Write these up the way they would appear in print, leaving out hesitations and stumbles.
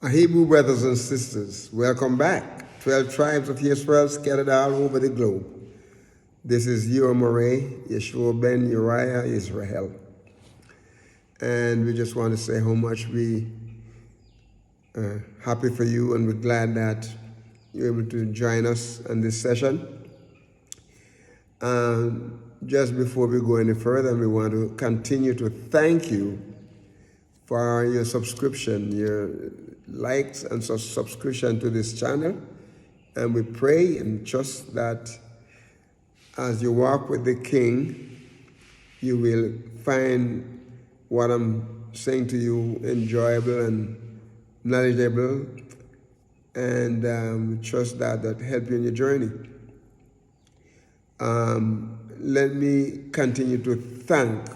Hebrew brothers and sisters, welcome back. 12 tribes of Israel scattered all over the globe. This is YAHUAH, Yeshua ben Uriah, Israel. And we just want to say how much we are happy for you, and we're glad that you're able to join us on this session. Just before we go any further, we want to continue to thank you for your subscription, your likes and subscription to this channel. And we pray and trust that as you walk with the King, you will find what I'm saying to you enjoyable and knowledgeable, and we trust that help you in your journey. Let me continue to thank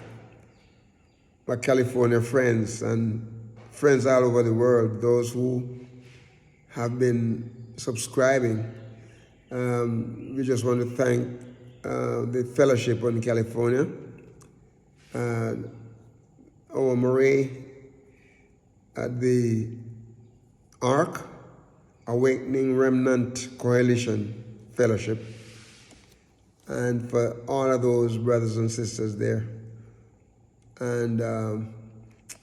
my California friends and friends all over the world, those who have been subscribing. We just want to thank the fellowship in California, our Marie at the ARC, Awakening Remnant Coalition Fellowship, and for all of those brothers and sisters there. And,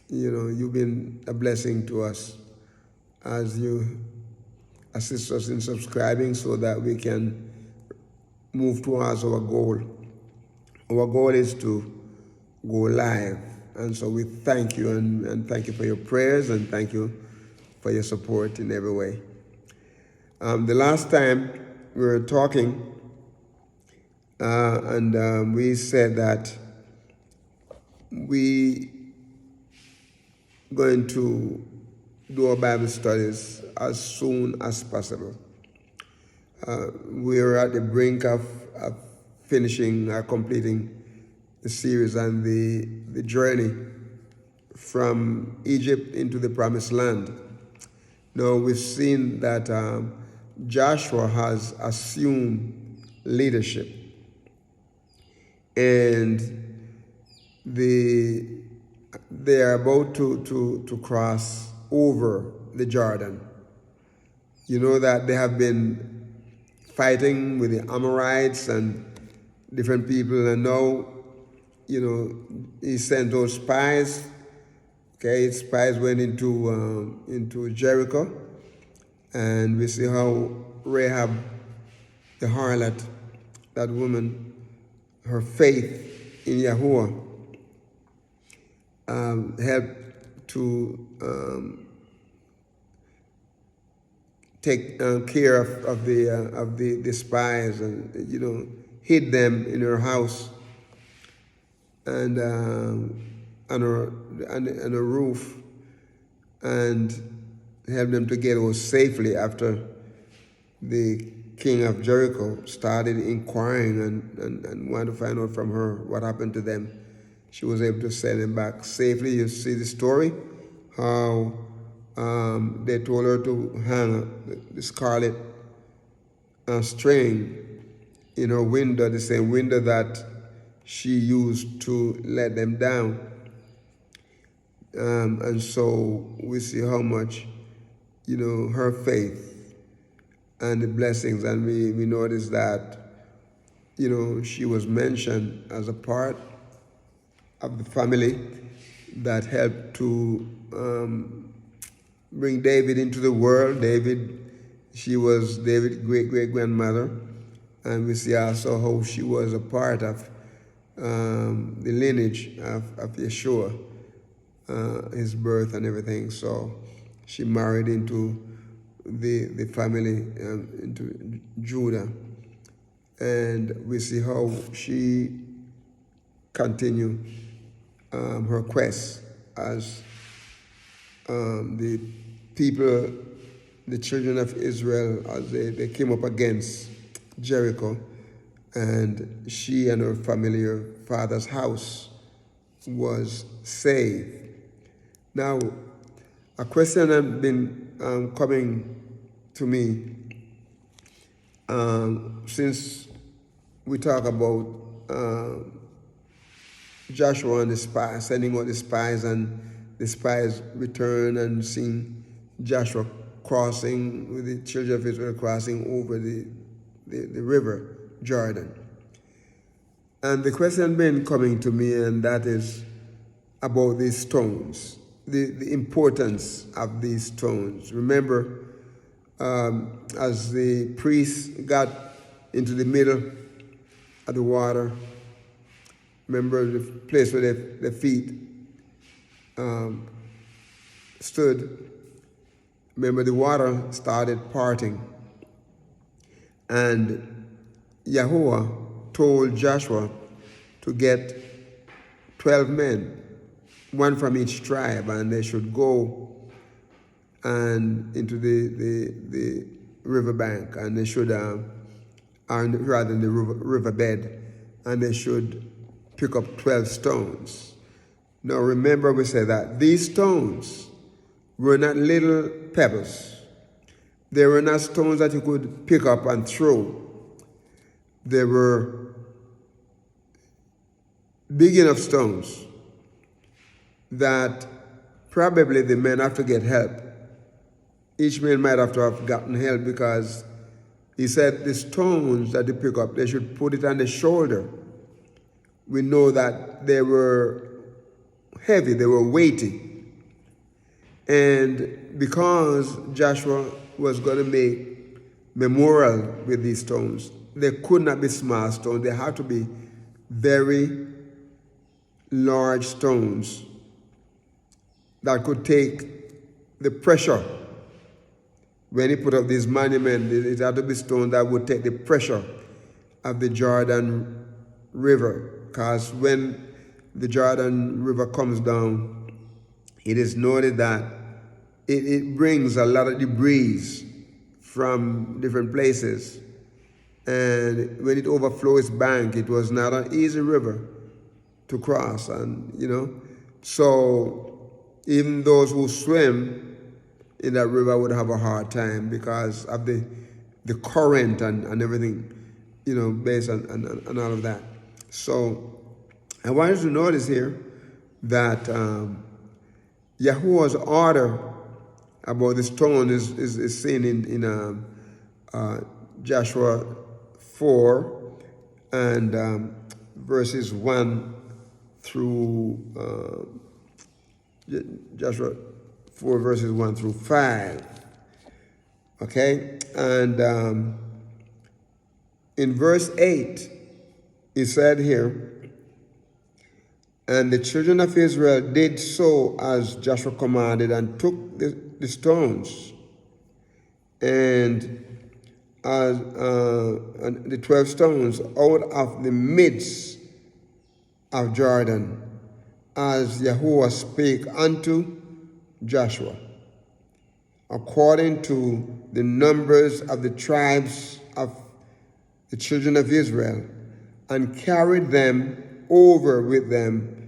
you've been a blessing to us as you assist us in subscribing so that we can move towards our goal. Our goal is to go live. And so we thank you, and thank you for your prayers, and thank you for your support in every way. The last time we were talking, we said that we going to do our Bible studies as soon as possible. We're at the brink of finishing or completing the series and the journey from Egypt into the Promised Land. Now we've seen that Joshua has assumed leadership, and they are about to cross over the Jordan. You know that they have been fighting with the Amorites and different people, and now, he sent those spies. Okay, spies went into Jericho, and we see how Rahab, the harlot, that woman, her faith in YAHUAH helped to take care of the spies, and hid them in her house and on a roof, and helped them to get out safely after the king of Jericho started inquiring and wanted to find out from her what happened to them. She was able to send them back safely. You see the story, how they told her to hang the scarlet string in her window, the same window that she used to let them down. And so we see how much, her faith and the blessings, and we notice that, she was mentioned as a part of the family that helped to bring David into the world. She was David's great-great-grandmother, and we see also how she was a part of the lineage of Yeshua, his birth and everything. So she married into the family, into Judah, and we see how she continued her quest as the people, the children of Israel, as they came up against Jericho, and she and her family, her father's house, was saved. Now, a question has been coming to me since we talk about Joshua and the spies, sending out the spies, and the spies return and seeing Joshua crossing, with the children of Israel crossing over the river Jordan. And the question been coming to me, and that is about these stones, the importance of these stones. Remember, as the priests got into the middle of the water, remember the place where their feet stood, remember the water started parting. And YAHUAH told Joshua to get 12 men, one from each tribe, and they should go and into the riverbank, and they should, or rather the riverbed, and they should pick up 12 stones. Now remember, we said that these stones were not little pebbles. They were not stones that you could pick up and throw. They were big enough stones that probably the men have to get help. Each man might have to have gotten help, because he said the stones that they pick up, they should put it on the shoulder. We know that they were heavy, they were weighty. And because Joshua was going to make memorial with these stones, they could not be small stones. They had to be very large stones that could take the pressure. When he put up this monument, it had to be stone that would take the pressure of the Jordan River. Because when the Jordan River comes down, it is noted that it brings a lot of debris from different places. And when it overflows its bank, it was not an easy river to cross. And, so even those who swim in that river would have a hard time because of the current and everything, based on all of that. So I want you to notice here that YAHUAH's order about the stone is seen in Joshua 4 and verses 1 through Joshua 4 verses 1 through 5. Okay? And in verse 8, it said here, and the children of Israel did so as Joshua commanded, and took the stones, and the 12 stones out of the midst of Jordan, as YAHUAH spake unto Joshua, according to the numbers of the tribes of the children of Israel, and carried them over with them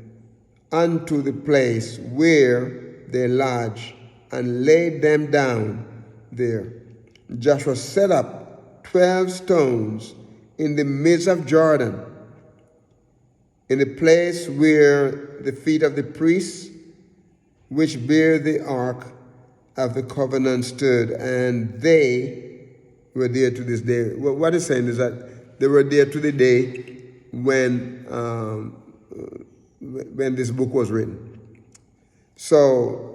unto the place where they lodged, and laid them down there. Joshua set up 12 stones in the midst of Jordan, in the place where the feet of the priests which bear the ark of the covenant stood, and they were there to this day. Well, what it's saying is that they were there to the day when this book was written. So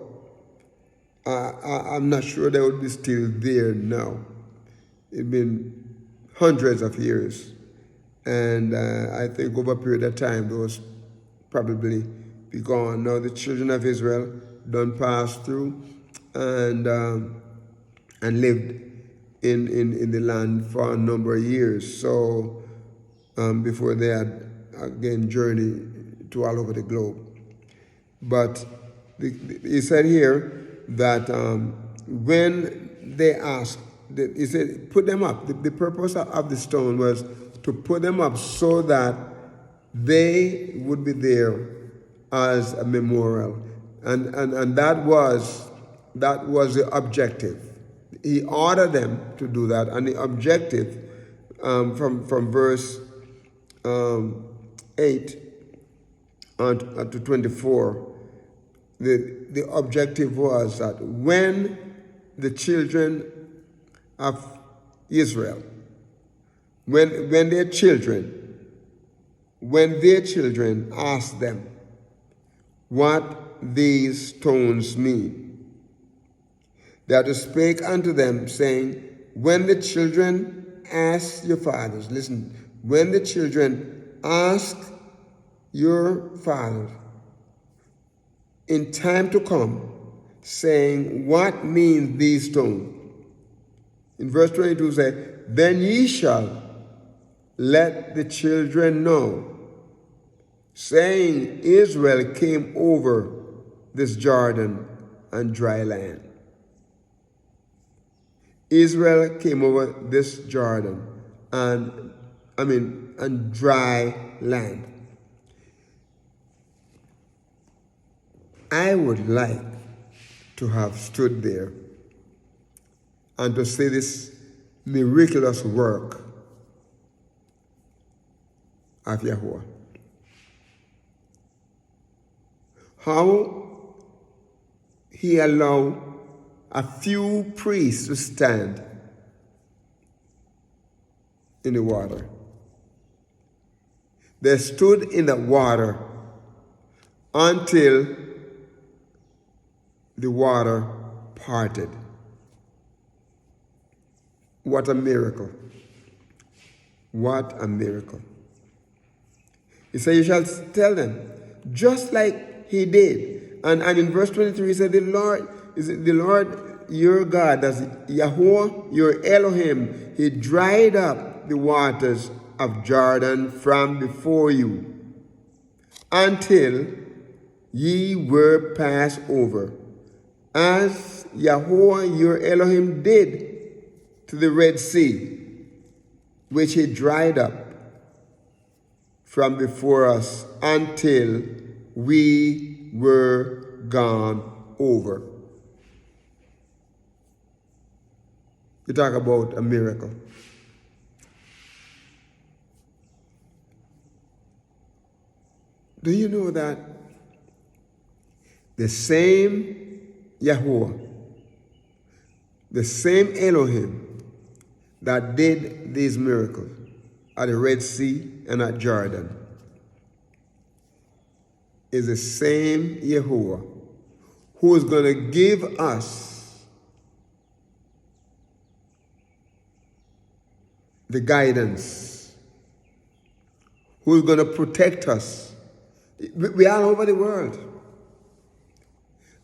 I'm not sure they would be still there now. It's been hundreds of years, and I think over a period of time those probably be gone. Now the children of Israel done passed through and lived in the land for a number of years. So before they had again journeyed to all over the globe. But he said here that when they asked, he said, put them up. The purpose of the stone was to put them up so that they would be there as a memorial. And that was the objective. He ordered them to do that, and the objective from verse 8 to 24, the objective was that when the children of Israel, when their children asked them what these stones mean, they had to speak unto them, saying, when the children ask your fathers, listen, when the children ask your fathers in time to come, saying, what mean these stones? In verse 22 say, then ye shall let the children know, saying, Israel came over this Jordan on dry land. Israel came over this Jordan on dry land. I would like to have stood there and to see this miraculous work of YAHUAH. How he allowed a few priests to stand in the water. They stood in the water until the water parted. What a miracle. What a miracle. He said, you shall tell them, just like he did. And in verse 23, he said, the Lord your God, that's YAHUAH, your Elohim, he dried up the waters of Jordan from before you until ye were passed over, as YAHUAH your Elohim did to the Red Sea, which he dried up from before us until we were gone over. You talk about a miracle. Do you know that the same YAHUAH, the same Elohim that did these miracles at the Red Sea and at Jordan is the same YAHUAH who is going to give us the guidance, who is going to protect us. We are all over the world.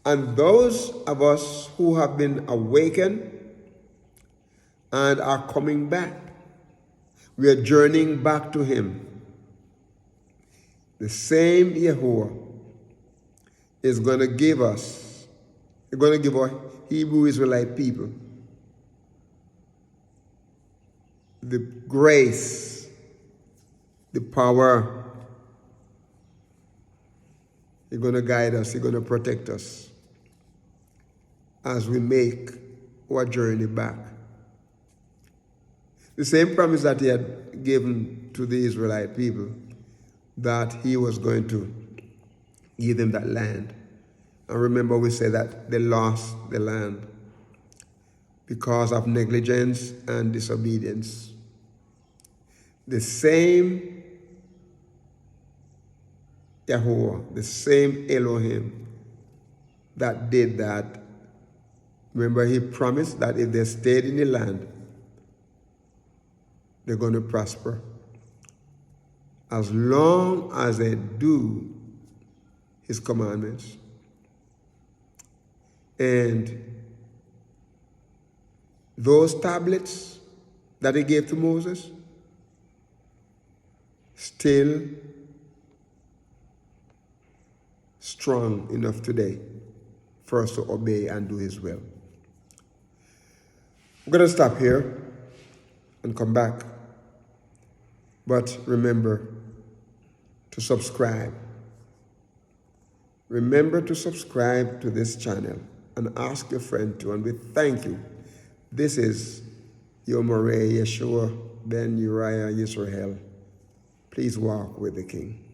And those of us who have been awakened and are coming back, we are journeying back to him. The same YAHUAH is going to give us, he's going to give our Hebrew Israelite people the grace, the power. He's going to guide us, he's going to protect us as we make our journey back. The same promise that he had given to the Israelite people, that he was going to give them that land. And remember, we said that they lost the land because of negligence and disobedience. The same YAHUAH, the same Elohim that did that, remember, he promised that if they stayed in the land, they're going to prosper. As long as they do his commandments. And those tablets that he gave to Moses still strong enough today for us to obey and do his will. I'm going to stop here and come back. But remember to subscribe. Remember to subscribe to this channel and ask your friend to. And we thank you. This is your Moreh Yeshua ben Uriah Yisrael. Please walk with the King.